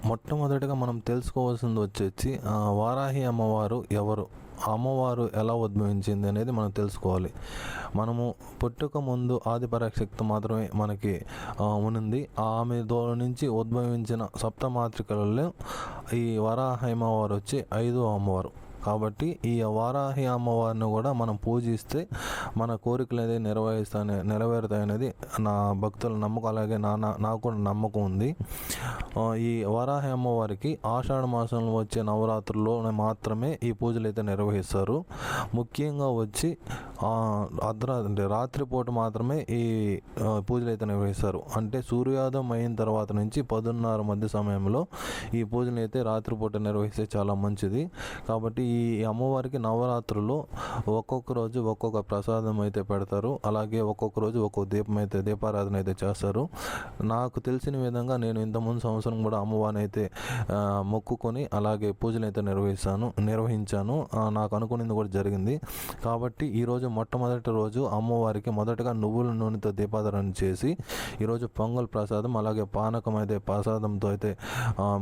మొట్టమొదటిగా మనం తెలుసుకోవాల్సింది వచ్చేసి వారాహి అమ్మవారు ఎవరు, అమ్మవారు ఎలా ఉద్భవించింది అనేది మనం తెలుసుకోవాలి. మనము పుట్టుక ముందు ఆదిపరాశక్తి మాత్రమే మనకి ఉన్నింది. ఆమె నుంచి ఉద్భవించిన సప్తమాతృకలలో ఈ వారాహి అమ్మవారు వచ్చి 5వ అమ్మవారు. కాబట్టి ఈ వారాహి అమ్మవారిని కూడా మనం పూజిస్తే మన కోరికలు అనేది నెరవేరుతాయనేది నా భక్తుల నమ్మకం. అలాగే నాకు కూడా నమ్మకం ఉంది. ఈ వారాహి అమ్మవారికి ఆషాఢ మాసంలో వచ్చే నవరాత్రుల్లో మాత్రమే ఈ పూజలు అయితే నిర్వహిస్తారు. ముఖ్యంగా వచ్చి అంటే రాత్రిపూట మాత్రమే ఈ పూజలు అయితే నిర్వహిస్తారు. అంటే సూర్యోదయం అయిన తర్వాత నుంచి 10:30 మధ్య సమయంలో ఈ పూజలు అయితే రాత్రిపూట నిర్వహిస్తే చాలా మంచిది. కాబట్టి ఈ అమ్మవారికి నవరాత్రుల్లో ఒక్కొక్క రోజు ఒక్కొక్క ప్రసాదం అయితే పెడతారు. అలాగే ఒక్కొక్క రోజు ఒక్కొక్క దీపారాధన అయితే చేస్తారు. నాకు తెలిసిన విధంగా నేను ఇంతకుముందు సంవత్సరం కూడా అమ్మవారిని అయితే మొక్కుకొని అలాగే పూజలు అయితే నిర్వహించాను. నాకు అనుకున్నది కూడా జరిగింది. కాబట్టి ఈరోజు మొట్టమొదటి రోజు అమ్మవారికి మొదటగా నువ్వుల నూనెతో దీపారాధన చేసి ఈరోజు పొంగల్ ప్రసాదం అలాగే పానకం అయితే ప్రసాదంతో అయితే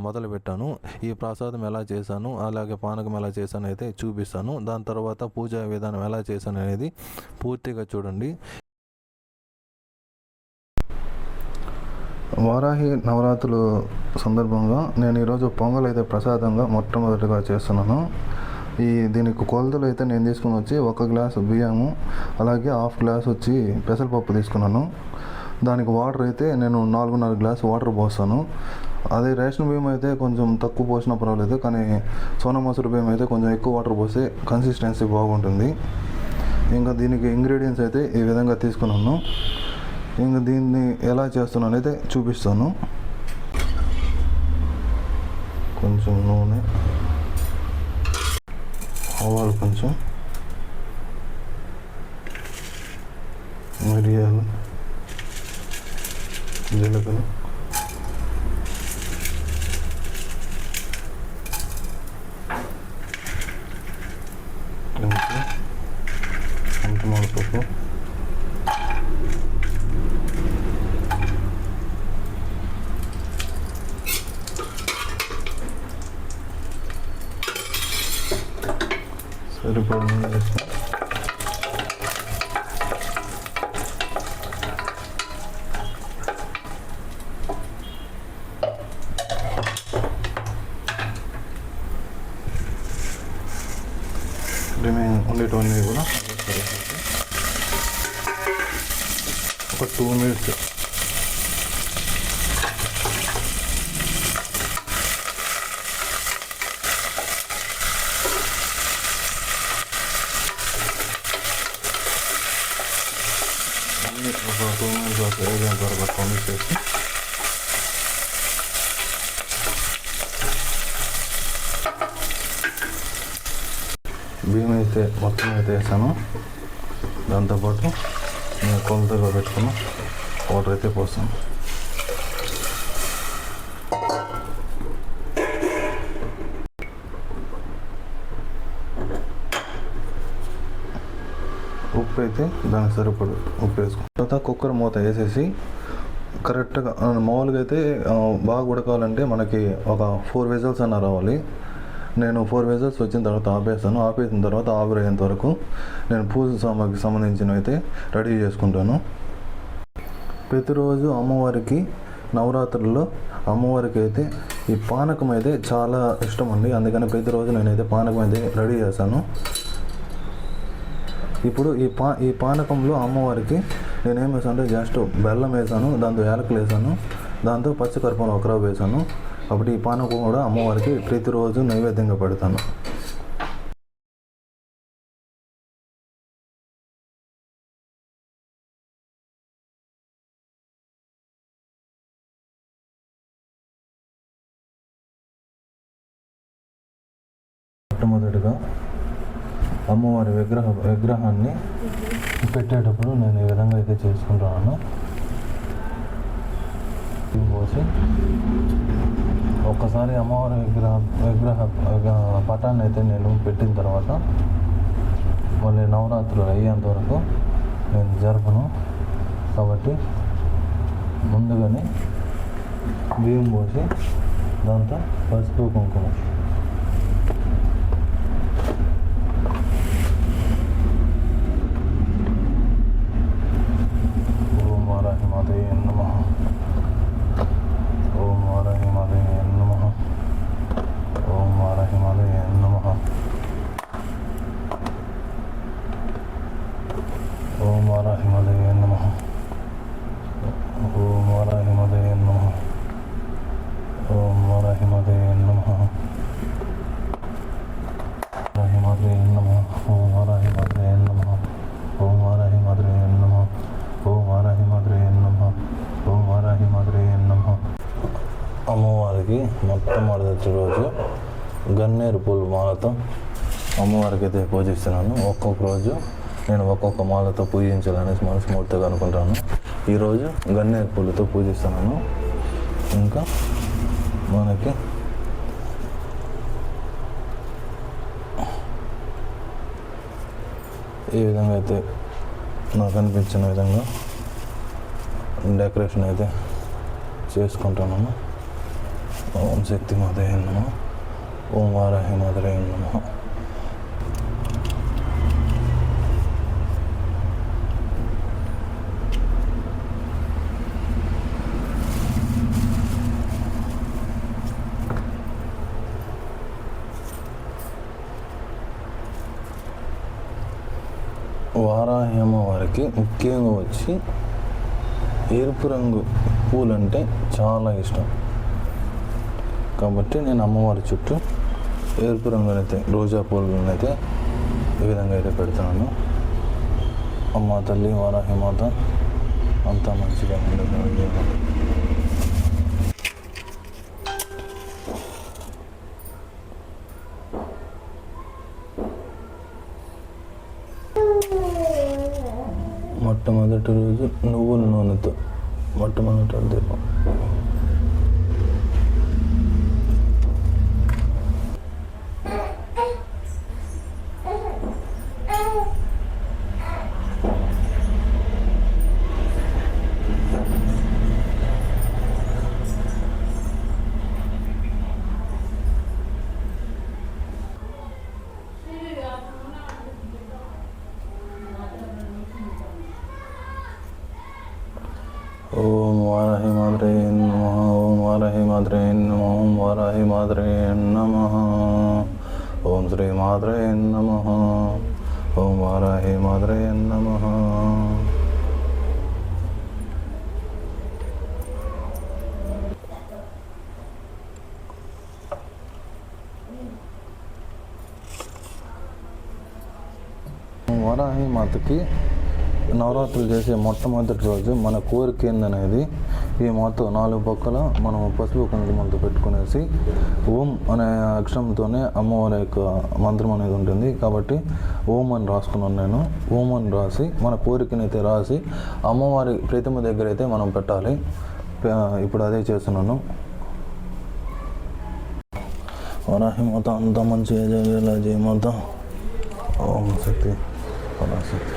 మొదలుపెట్టాను. ఈ ప్రసాదం ఎలా చేశాను అలాగే పానకం ఎలా చేశాను అయితే చూపిస్తాను. దాని తర్వాత పూజా విధానం ఎలా చేశాను అనేది పూర్తిగా చూడండి. వారాహి నవరాత్రులు సందర్భంగా నేను ఈరోజు పొంగల్ అయితే ప్రసాదంగా మొట్టమొదటిగా చేస్తున్నాను. దీనికి కొలతలు అయితే నేను తీసుకుని వచ్చి 1 గ్లాసు బియ్యము అలాగే 1/2 గ్లాస్ వచ్చి పెసరపప్పు తీసుకున్నాను. దానికి వాటర్ అయితే నేను 4.5 గ్లాసు వాటర్ పోస్తాను. అదే రేషన్ బియ్యం అయితే కొంచెం తక్కువ పోసినా పర్వాలేదు, కానీ సోనా మసూరి బియ్యం అయితే కొంచెం ఎక్కువ వాటర్ పోస్తే కన్సిస్టెన్సీ బాగుంటుంది. ఇంకా దీనికి ఇంగ్రీడియంట్స్ అయితే ఈ విధంగా తీసుకున్నాను. ఇంకా దీన్ని ఎలా చేస్తున్నాను అయితే చూపిస్తాను. కొంచెం నూనె, ఆవాలు, కొంచెం మిరియాలు, జీలకర్ర, పప్పు, సరిపడా వేస్తాం. ఉండేటివన్నీ కూడా ఒక 2 మినిట్స్ వేగేంత వరకు పండి చేసి బియ్యం అయితే మొత్తం అయితే వేసాను. దాంతోపాటు నేను కొలతగా పెట్టుకున్న వాటర్ అయితే పోస్తాను. ఉప్పు అయితే దానికి సరిపడు ఉప్పు వేసుకున్న తర్వాత కుక్కర్ మూత వేసేసి కరెక్ట్గా మామూలుగా అయితే బాగా ఉడకాలంటే మనకి ఒక 4 విజిల్స్ అన్న రావాలి. నేను 4 విజిల్స్ వచ్చిన తర్వాత ఆపేసాను. ఆపేసిన తర్వాత ఆవిరయ్యేంత వరకు నేను పూజ సామాగ్రికి సంబంధించినవి అయితే రెడీ చేసుకుంటాను. ప్రతిరోజు అమ్మవారికి నవరాత్రుల్లో అమ్మవారికి అయితే ఈ పానకం అయితే చాలా ఇష్టం అండి. అందుకని ప్రతిరోజు నేనైతే పానకం అయితే రెడీ చేశాను. ఇప్పుడు ఈ పానకంలో అమ్మవారికి నేనేం వేసాను అంటే జస్ట్ బెల్లం వేసాను, దాంతో యాలకులు వేసాను, దాంతో పచ్చికర్పూరం 1 రవ్వ వేసాను. కాబట్టి ఈ పానకం కూడా అమ్మవారికి ప్రతిరోజు నైవేద్యంగా పెడతాను. మొట్టమొదటిగా అమ్మవారి విగ్రహాన్ని పెట్టేటప్పుడు నేను ఈ విధంగా అయితే చేసుకుంటున్నాను. పోసి ఒక్కసారి అమ్మవారి విగ్రహ పటాన్ని అయితే నేను పెట్టిన తర్వాత మళ్ళీ నవరాత్రులు అయ్యేంత వరకు నేను జరపను. కాబట్టి ముందుగానే బియ్యం పోసి దాంతో పసుపు కుంకుమ. ఓం వారాహి మాతయే నమః. ఓం వారాహి మాతయే నమః. ఓం వారాహి మాతయే నమః. ఓం వారాహి మాతయే నమః. ఓం వారాహి మాతయే నమః. ఓం వారాహి మాతయే నమః. వారాహి మాతయే నమః. ఓం వారాహి మాతయే నమః. ఓం వారాహి మాతయే నమః. ఓం వారాహి మాతయే నమః. ఓం వారాహి మాతయే నమః. అమ్మవారికి మొట్టమొదటి రోజు గన్నేరు పూల మాలతో అమ్మవారికి అయితే పూజిస్తున్నాను. ఒక్కొక్క రోజు నేను ఒక్కొక్క మాలతో పూజించాలనేసి మనస్ఫూర్తిగా అనుకుంటాను. ఈరోజు గన్నేరు పూలతో పూజిస్తున్నాను. ఇంకా మనకి ఈ విధంగా అయితే నాకు అనిపించిన విధంగా డెకరేషన్ అయితే చేసుకుంటున్నాను. ఓం శక్తి మాతయే నమః. ఓం వారాహి మాతయే నమః. వారాహి అమ్మవారికి ముఖ్యంగా వచ్చి ఎరుపు రంగు పూలంటే చాలా ఇష్టం. కాబట్టి నేను అమ్మవారి చుట్టూ ఎరుపు రంగునైతే రోజా పూలనైతే ఈ విధంగా అయితే పెడుతున్నాను. అమ్మ తల్లి వారాహి మాత అంతా మంచిగా ఉండదు. మొట్టమొదటి రోజు నువ్వుల నూనెతో మొట్టమొదటి దీపం. ఓం వారాహి మాతయే నమః. ఓం వారాహి మాతయే నమః. ఓం వారాహి మాతయే నమః. ఓం శ్రీ మాతయే నమః. ఓం వారాహి మాతయే నమః. వారాహి మాతకి నవరాత్రులు చేసే మొట్టమొదటి రోజు మన కోరిక ఏందనేది ఈ మొత్తం 4 పక్కల మనం పసుపు కుంకుమంతో పెట్టుకునేసి ఓం అనే అక్షరంతోనే అమ్మవారి యొక్క మంత్రం అనేది ఉంటుంది. కాబట్టి ఓం అని రాసుకున్నాను నేను. ఓం అని రాసి మన కోరికనైతే రాసి అమ్మవారి ప్రతిమ దగ్గర అయితే మనం పెట్టాలి. ఇప్పుడు అదే చేస్తున్నాను. వారాహి మాత అంతా మంచిగా జరిగేలా జయమాత. ఓం శక్తి పరాశక్తి.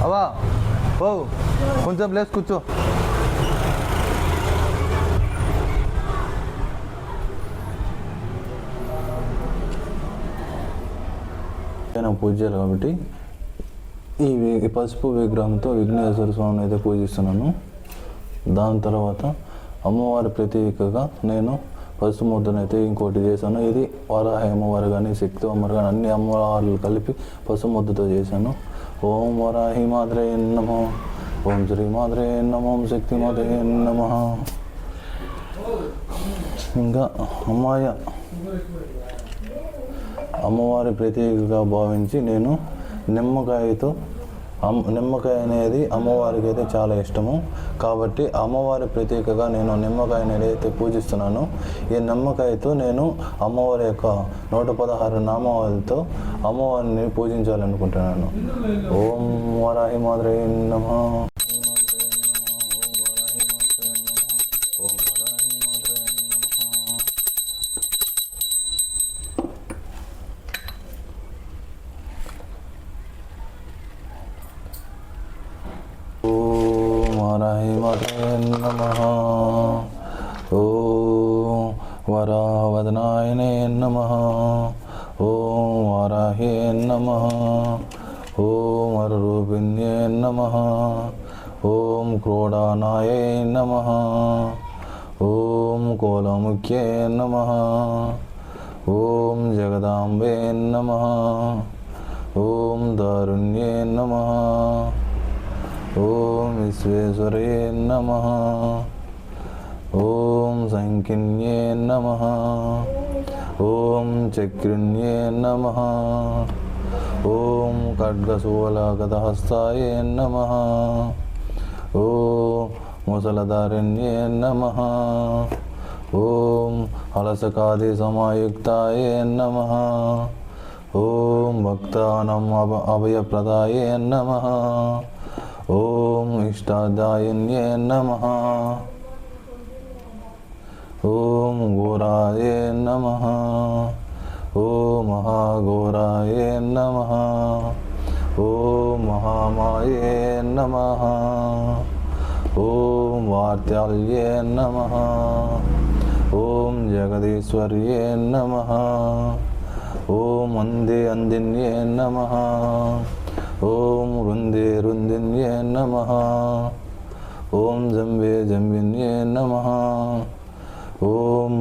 అవా ఓ కొంచెం ప్లేస్ కూర్చో. పూజ చేయాలి కాబట్టి ఈ పసుపు విగ్రహంతో విఘ్నేశ్వర స్వామిని అయితే పూజిస్తున్నాను. దాని తర్వాత అమ్మవారి ప్రతీకగా నేను పసుపు ముద్దనైతే ఇంకోటి చేశాను. ఇది వారాహి అమ్మవారు కానీ శక్తి అమ్మవారు కానీ అన్ని అమ్మవార్లు కలిపి పసుపు ముద్దతో చేశాను. ఓం వారాహి మాతయే నమః. ఓం శ్రీ మాతయే నమః. ఓం శక్తి మాతయే నమః. ఇంకా అమ్మవారి ప్రతీకగా భావించి నేను నిమ్మకాయతో నిమ్మకాయ అనేది అమ్మవారికి అయితే చాలా ఇష్టము. కాబట్టి అమ్మవారి ప్రత్యేకగా నేను నిమ్మకాయ అనేది అయితే పూజిస్తున్నాను. ఈ నిమ్మకాయతో నేను అమ్మవారి యొక్క 116 నామాలతో అమ్మవారిని పూజించాలనుకుంటున్నాను. ఓం వరాహి మాత్రే నమః. వరాహి మాత్రే నమః. ఓం వరాహవదనాయనే నమః. ఓం వరాహే నమః. ఓం వరరూపిణ్యే నమః. ఓం క్రోడానాయ నమః. ఓం కోలముఖ్యే నమః. ఓం జగదాంబే నమః. ఓం దారుణ్యే నమః. ఓం విశ్వేశ్వరే నమః. ఓం సంకిన్యే నమః. ఓం చక్రిణ్యే నమః. ఓం ఖడ్గశూలగదహస్తాయ నమః. ఓం ముసలధారిణ్యే నమః. ఓం అలసకాది సమాయుక్తాయ నమః. ఓం భక్తానాం అభయప్రదాయ నమః. ఓం ఇష్టాదాయిన్యే నమః. ఓం ఘోరాయ నమః. ఓం మహాఘోరాయ నమః. ఓం మహామాయే నమః. ఓం వార్త్యాల్యే నమః. ఓం జగదీశ్వర్యే నమః. ఓం అందిన్యే నమః. ఓం రుందిన్యే నమః. ఓం జంబిన్యే నమః. ఓం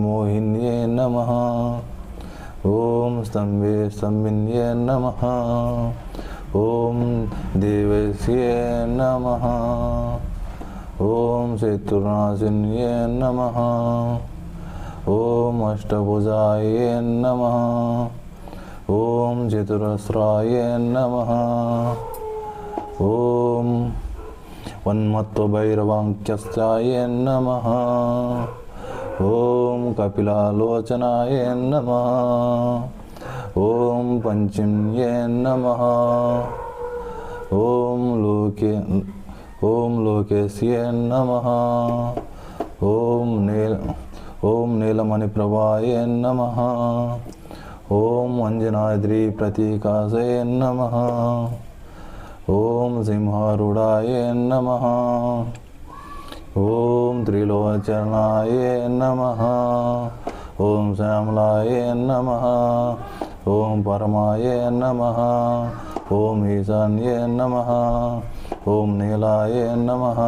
మోహిన్యే నమః. ఓం స్తంభిన్యే నమః. ఓం దేవస్యే నమః. ఓం శత్రునాశిన్యే నమః. ఓం అష్టభుజాయ నమః. ఓం చతురస్రాయ నమః. ఓం వన్మత్వభైరవాంక్యస్థాయ నమః. ఓం కపిలాలోచనాయ నమః. ఓం పంచమ్యే నమః. ఓం లోకేశ్యే నమః. ఓం నీలమణిప్రభాయ నమః. ఓం అంజనాద్రి ప్రతీకాసయ నమః. ఓం సింహారూఢాయ నమః. ఓం త్రిలోచనాయ నమః. ఓం శ్యామలాయ నమః. ఓం పరమాయ నమః. ఓం ఈశాన్యే నమః. ఓం నీలాయ నమః.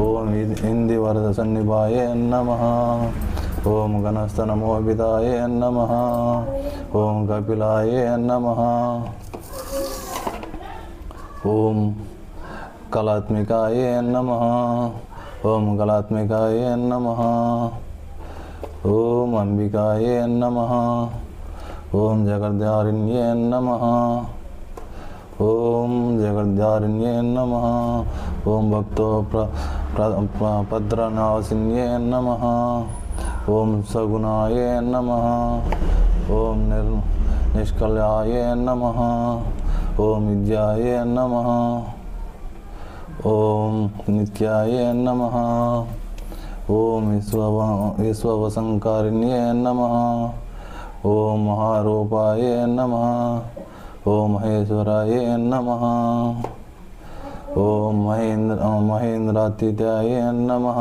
ఓం ఇందివరద సన్నిభాయ నమః. ఓం గణస్థనమోభితాయ నమః. ఓం కపిలాయ నమః. ఓం కళాత్మికాయ నమః. ఓం కళాత్మికాయ నమః. ఓం అంబికాయ నమః. ఓం జగద్ధారిణ్యే నమః. ఓం జగద్ధారిణ్యే నమః. ఓం భక్తో భద్రనాశిన్యే నమః. ఓం సగుణాయ నమః. ఓం నిష్కల్యాయ నమః. ఓం విద్యాయ నమః. ఓం నిత్యాయ నమః. ఓం విశ్వవసంకారిణ్యే నమః. ఓం మహారూపాయ నమః. ఓం మహేశ్వరాయ నమః. ఓం మహేంద్రాతిథ్యాయ నమః.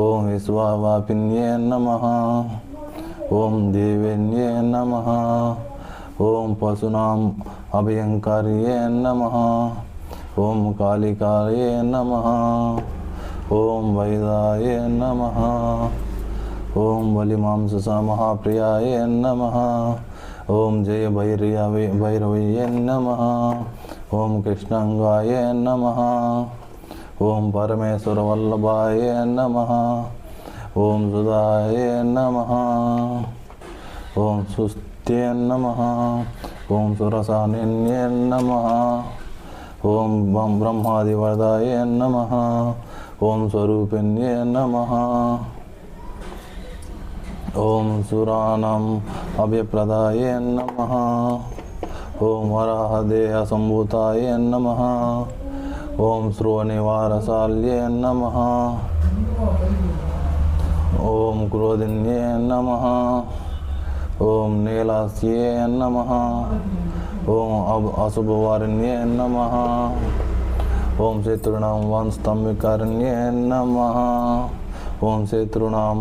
ఓం విశ్వవాపిన్యే నమః. ఓం దేవేన్యే నమః. ఓం పశూనాం అభయంకార్యే నమః. ఓం కాళికాయ నమః. ఓం వైదాయ నమః. ఓం బలిమాంస మహాప్రియాయ నమః. ఓం జయ భైరవయ్య నమః. ఓం కృష్ణాంగాయ నమః. ఓం పరమేశ్వర వల్లభాయ నమః. ఓం సుధాయ నమః. ఓం సుస్థ్యే నమః. ఓం సురసానిన్యే నమః. ఓం బ్రహ్మాదివరదాయ నమః. ఓం స్వరూపిణ్యే నమః. ఓం సురాణం అభయప్రదాయ నమః. ఓం వరాహదేహ సంభూతాయ నమః. ఓం శ్రోనివారశాల్యే నమః. ఓం క్రోధిన్యే నమః. ఓం నీలాస్యే నమః. ఓం అశుభవారిణ్యే నమః. ఓం శత్రుణాం వంశస్తంభికారిణ్యే నమః. ఓం శత్రుణాం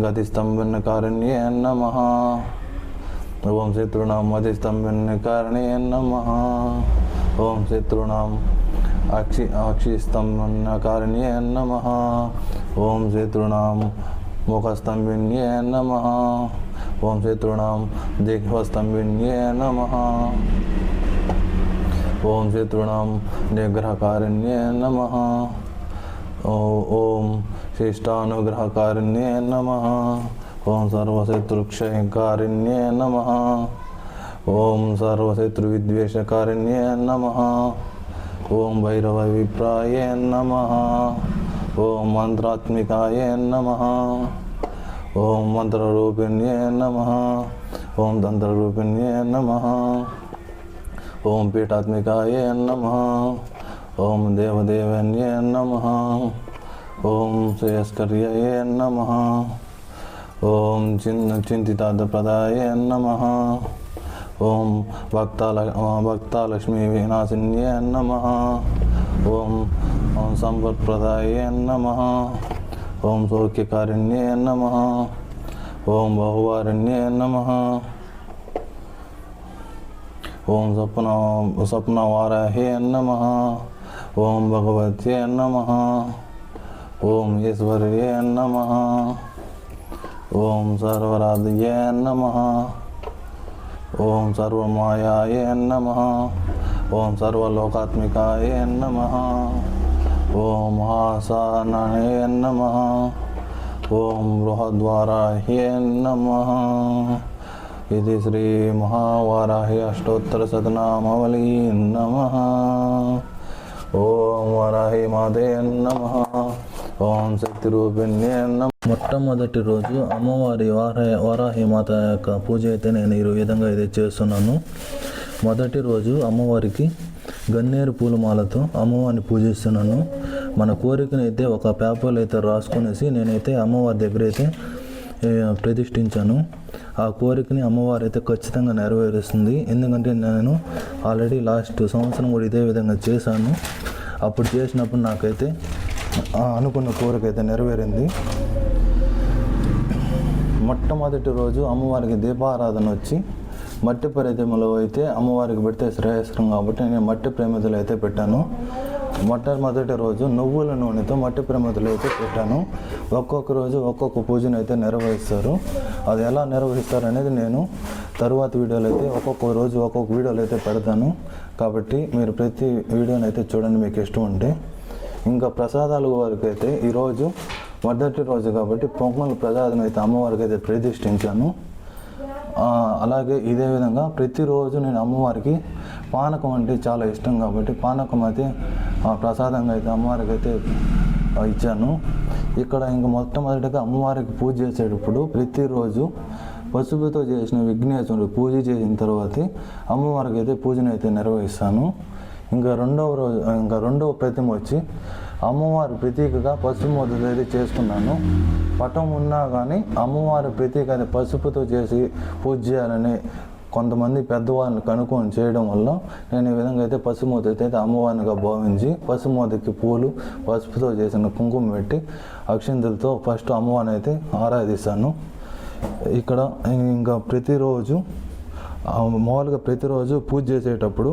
గతిస్తంభికారిణ్యే నమః. ఓం శత్రుణాం మతిస్తంభికారిణ్యే నమః. ఓం శత్రుణాం అక్షిస్తంభనకారిణ్యే నమః. ఓం శత్రుణాం ముఖస్తంభిన్యే నమః. ఓం శత్రుణాం దిగ్వస్తంభిన్యే నమః. ఓం శత్రుణాం నిగ్రహకారిణ్యే నమః. ఓం శిష్టానుగ్రహకారిణ్యే నమః. ఓం సర్వశత్రుక్షయకారిణ్యే నమః. ఓం సర్వశత్రువిద్వేషకారిణ్యే నమః. ఓం భైరవ విప్రాయ నమః. ఓం మంత్రాత్మికాయ నమః. ఓం మంత్రరూపిణ్యే నమః. ఓం తంత్రరూపిణ్యే నమః. ఓం పీఠాత్మికాయ నమః. ఓం దేవదేవన్యే నమః. ఓం శ్రేయస్కర్యయే నమః. ఓం చింతితార్థప్రదాయ నమః. ఓం భక్తాలక్ష్మీ వినాశిన్యే నమః. ఓం సంపత్ప్రదాయ నమః. ఓం సౌఖ్యకారిణ్యే నమః. ఓం బహువారిణ్యే నమః. ఓం స్వప్నవారాహ్యే నమః. ఓం భగవత్యే నమః. ఓం ఈశ్వర్యే నమః. ఓం సర్వరాధ్యే నమః. ఓం సర్వమాయాయ నమః. ఓం సర్వలోకాత్మికాయ నమః. ఓం మహాసానాయ నమః. ఓం బృహద్వారాహ్యే నమః. ఇది శ్రీ మహావారాహి అష్టోత్తరశతనామావళీ నమః. ఓం వరాహి మాతే నమః. ఓం శక్తిరూపిణ్యే నమః. మొట్టమొదటి రోజు అమ్మవారి వారాహి మాత యొక్క పూజ అయితే నేను ఈ విధంగా అయితే చేస్తున్నాను. మొదటి రోజు అమ్మవారికి గన్నేరు పూలమాలతో అమ్మవారిని పూజిస్తున్నాను. మన కోరికను అయితే ఒక పేపర్లో అయితే రాసుకునేసి నేనైతే అమ్మవారి దగ్గర అయితే ప్రతిష్ఠించాను. ఆ కోరికని అమ్మవారు అయితే ఖచ్చితంగా నెరవేరుస్తుంది. ఎందుకంటే నేను ఆల్రెడీ లాస్ట్ సంవత్సరం కూడా ఇదే విధంగా చేశాను. అప్పుడు చేసినప్పుడు నాకైతే అనుకున్న కోరిక అయితే నెరవేరింది. మొట్టమొదటి రోజు అమ్మవారికి దీపారాధన వచ్చి మట్టి ప్రతిమలో అయితే అమ్మవారికి పెడితే శ్రేయస్కరం కాబట్టి నేను మట్టి ప్రమిదలు అయితే పెట్టాను. మొట్టమొదటి రోజు నువ్వుల నూనెతో మట్టి ప్రమిదలు అయితే పెట్టాను. ఒక్కొక్క రోజు ఒక్కొక్క పూజను అయితే నిర్వహిస్తారు. అది ఎలా నిర్వహిస్తారు అనేది నేను తరువాత వీడియోలో అయితే ఒక్కొక్క రోజు ఒక్కొక్క వీడియోలు అయితే పెడతాను. కాబట్టి మీరు ప్రతి వీడియోని అయితే చూడండి మీకు ఇష్టం ఉంటే. ఇంకా ప్రసాదాల వరకు అయితే ఈరోజు మొదటి రోజు కాబట్టి పొంగల్ ప్రసాదం అయితే అమ్మవారికి అయితే ప్రతిష్ఠించాను. అలాగే ఇదే విధంగా ప్రతిరోజు నేను అమ్మవారికి పానకం అంటే చాలా ఇష్టం కాబట్టి పానకం అయితే ప్రసాదంగా అయితే అమ్మవారికి అయితే ఇచ్చాను. ఇక్కడ ఇంకా మొట్టమొదటిగా అమ్మవారికి పూజ చేసేటప్పుడు ప్రతిరోజు పసుపుతో చేసిన విఘ్నేశ్వరుడు పూజ చేసిన తర్వాత అమ్మవారికి అయితే పూజను అయితే నిర్వహిస్తాను. ఇంకా రెండవ ప్రతిమ వచ్చి అమ్మవారి ప్రతీకగా పసుపు ముద్దలు అయితే చేసుకున్నాను. పటం ఉన్నా కానీ అమ్మవారి ప్రతీక అయితే పసుపుతో చేసి పూజ చేయాలని కొంతమంది పెద్దవాళ్ళని కనుక్కొని చేయడం వల్ల నేను ఈ విధంగా అయితే పసుపు మూత అయితే అమ్మవారినిగా భావించి పసుపు మూతకి పూలు పసుపుతో చేసిన కుంకుమ పెట్టి అక్షింతలతో ఫస్ట్ అమ్మవారిని అయితే ఆరాధిస్తాను. ఇక్కడ ఇంకా మామూలుగా ప్రతిరోజు పూజ చేసేటప్పుడు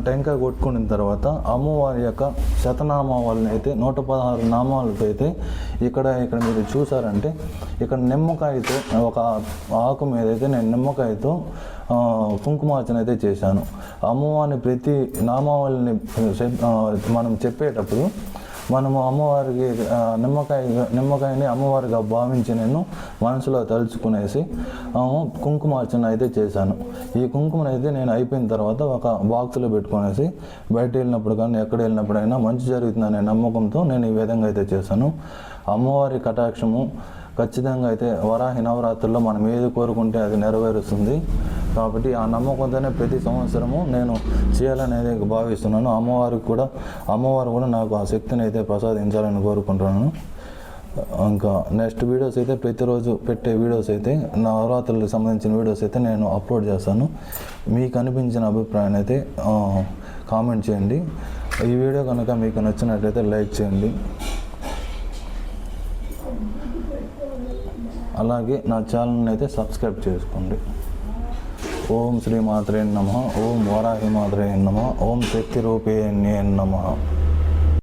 టెంకాయ కొట్టుకున్న తర్వాత అమ్మవారి యొక్క శతనామాలని అయితే 116 నామాలతో అయితే ఇక్కడ మీరు చూసారంటే ఇక్కడ నిమ్మకాయతో ఒక ఆకు మీద అయితే నేను నిమ్మకాయతో కుంకుమార్చన అయితే చేశాను. అమ్మవారిని ప్రతి నామావళిని మనం చెప్పేటప్పుడు మనము అమ్మవారికి నిమ్మకాయని అమ్మవారిగా భావించి నేను మనసులో తలుచుకునేసి కుంకుమార్చన అయితే చేశాను. ఈ కుంకుమను అయితే నేను అయిపోయిన తర్వాత ఒక బాక్స్లో పెట్టుకునేసి బయట వెళ్ళినప్పుడు కానీ ఎక్కడ వెళ్ళినప్పుడైనా మంచి జరుగుతుందనే నమ్మకంతో నేను ఈ విధంగా అయితే చేశాను. అమ్మవారి కటాక్షము ఖచ్చితంగా అయితే వరాహి నవరాత్రుల్లో మనం ఏది కోరుకుంటే అది నెరవేరుస్తుంది. కాబట్టి ఆ నమ్మకంతోనే ప్రతి సంవత్సరము నేను చేయాలనేది భావిస్తున్నాను. అమ్మవారు కూడా నాకు ఆ శక్తిని అయితే ప్రసాదించాలని కోరుకుంటున్నాను. ఇంకా నెక్స్ట్ వీడియోస్ అయితే ప్రతిరోజు పెట్టే వీడియోస్ అయితే నవరాత్రులకు సంబంధించిన వీడియోస్ అయితే నేను అప్లోడ్ చేస్తాను. మీకు అనిపించిన అభిప్రాయాన్ని అయితే కామెంట్ చేయండి. ఈ వీడియో కనుక మీకు నచ్చినట్లయితే లైక్ చేయండి. అలాగే నా ఛానల్ని అయితే సబ్స్క్రైబ్ చేసుకోండి. ఓం శ్రీ మాత్రే నమః. ఓం వరాహి మాత్రే నమః. ఓం శక్తి రూపేణ్యే నమః.